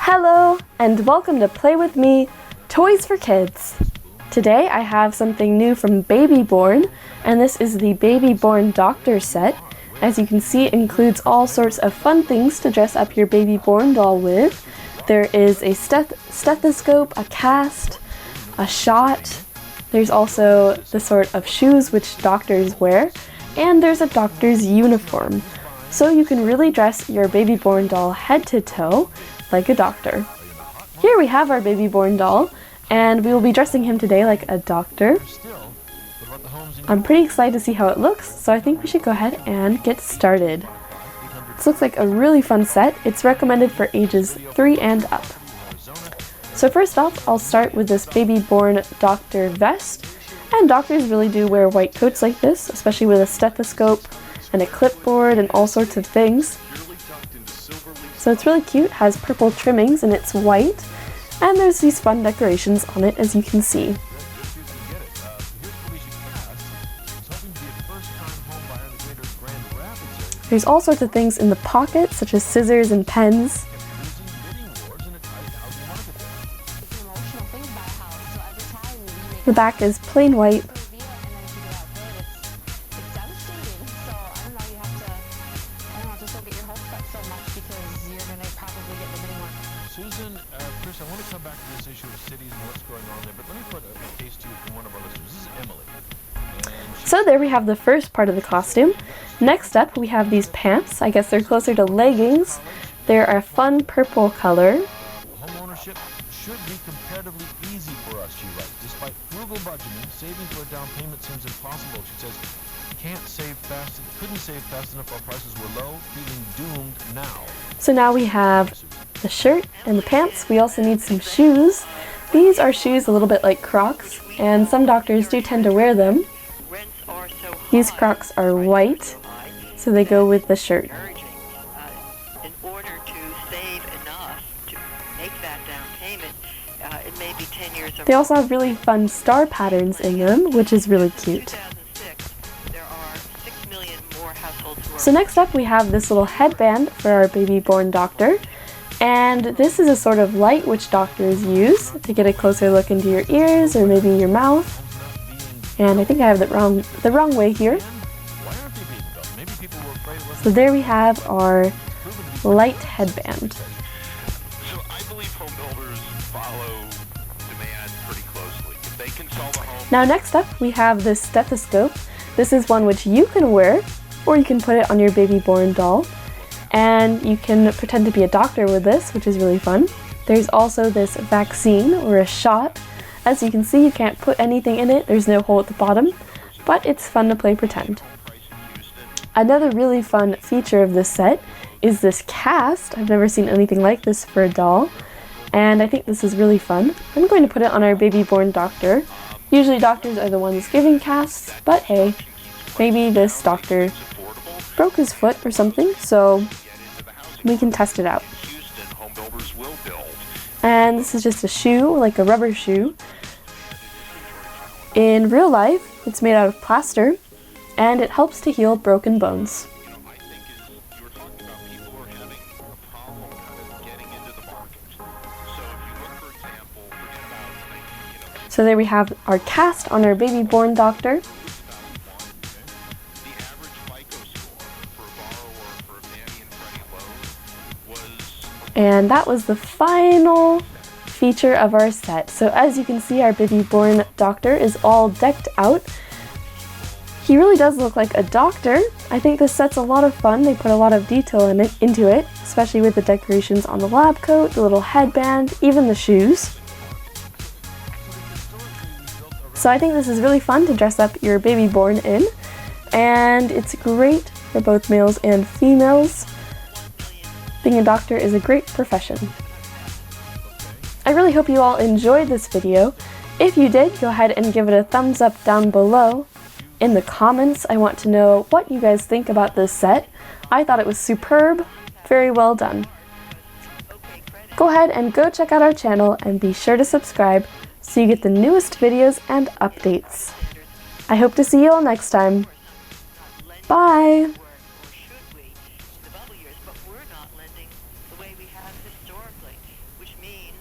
Hello and welcome to Play With Me, Toys for Kids. Today I have something new from Baby Born, and this is the Baby Born Doctor set. As you can see, it includes all sorts of fun things to dress up your Baby Born doll with. There is a stethoscope, a cast, a shot. There's also the sort of shoes which doctors wear, and there's a doctor's uniform. So you can really dress your Baby Born doll head to toe like a doctor. Here we have our Baby Born doll, and we will be dressing him today like a doctor. I'm pretty excited to see how it looks, so I think we should go ahead and get started. This looks like a really fun set. It's recommended for ages 3 and up. So first off, I'll start with this Baby Born doctor vest, and doctors really do wear white coats like this, especially with a stethoscope and a clipboard and all sorts of things. So it's really cute, has purple trimmings and it's white, and there's these fun decorations on it, as you can see. There's all sorts of things in the pockets, such as scissors and pens. The back is plain white. Susan, Chris, I want to come back to this issue of cities and what's going on there, but let me put a case to you from one of our listeners. This is Emily. So there we have the first part of the costume. Next up, we have these pants. I guess they're closer to leggings. They're a fun purple color. Home ownership should be comparatively easy for us, she writes. Despite frugal budgeting, saving for a down payment seems impossible. She says, couldn't save fast enough while prices were low, feeling doomed now. So now we have the shirt and the pants. We also need some shoes. These are shoes a little bit like Crocs, and some doctors do tend to wear them. These Crocs are white, so they go with the shirt. In order to save enough to make that down payment, it may be 10 years. They also have really fun star patterns in them, which is really cute. So next up we have this little headband for our Baby Born doctor, and this is a sort of light which doctors use to get a closer look into your ears or maybe your mouth. And I think I have it the wrong way here. So there we have our light headband. So I believe home builders follow demand pretty closely. If they can sell the home. Now next up we have this stethoscope. This is one which you can wear, or you can put it on your Baby Born doll, and you can pretend to be a doctor with this, which is really fun. There's also this vaccine or a shot. As you can see, you can't put anything in it, there's no hole at the bottom, but it's fun to play pretend. Another really fun feature of this set is this cast. I've never seen anything like this for a doll, and I think this is really fun. I'm going to put it on our Baby Born doctor. Usually doctors are the ones giving casts, but hey, maybe this doctor broke his foot or something, so we can test it out. And this is just a shoe, like a rubber shoe. In real life, it's made out of plaster, and it helps to heal broken bones. So there we have our cast on our Baby Born doctor. And that was the final feature of our set. So as you can see, our Baby Born doctor is all decked out. He really does look like a doctor. I think this set's a lot of fun. They put a lot of detail into it, especially with the decorations on the lab coat, the little headband, even the shoes. So I think this is really fun to dress up your Baby Born in, and it's great for both males and females. Being a doctor is a great profession. I really hope you all enjoyed this video. If you did, go ahead and give it a thumbs up down below. In the comments, I want to know what you guys think about this set. I thought it was superb. Very well done. Go ahead and go check out our channel and be sure to subscribe so you get the newest videos and updates. I hope to see you all next time. Bye! But we're not lending the way we have historically.